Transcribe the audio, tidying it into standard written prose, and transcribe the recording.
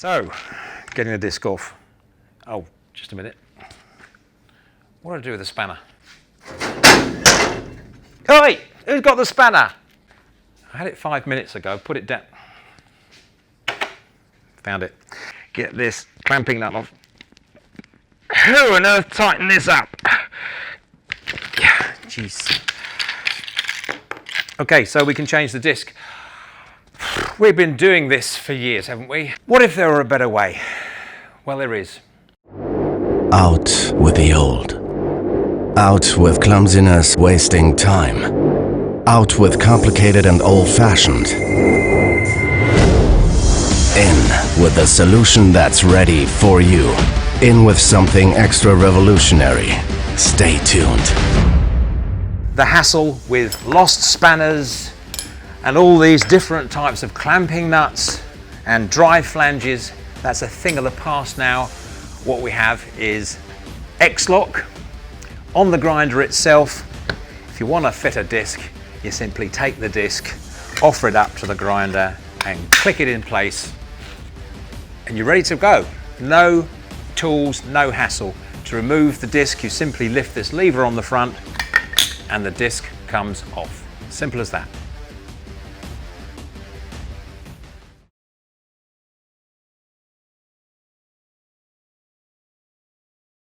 So, getting the disc off. Oh, just a minute. What do I do with the spanner? Oi! Who's got the spanner? I had it 5 minutes ago, put it down. Found it. Get this clamping nut off. Who on earth tightened this up? Jeez. Okay, so we can change the disc. We've been doing this for years, haven't we? What if there were a better way? Well, there is. Out with the old. Out with clumsiness wasting time. Out with complicated and old-fashioned. In with a solution that's ready for you. In with something extra revolutionary. Stay tuned. The hassle with lost spanners and all these different types of clamping nuts and drive flanges, that's a thing of the past now. What we have is X-Lock on the grinder itself. If you want to fit a disc, you simply take the disc, offer it up to the grinder and click it in place and you're ready to go. No tools, no hassle. To remove the disc, you simply lift this lever on the front and the disc comes off. Simple as that.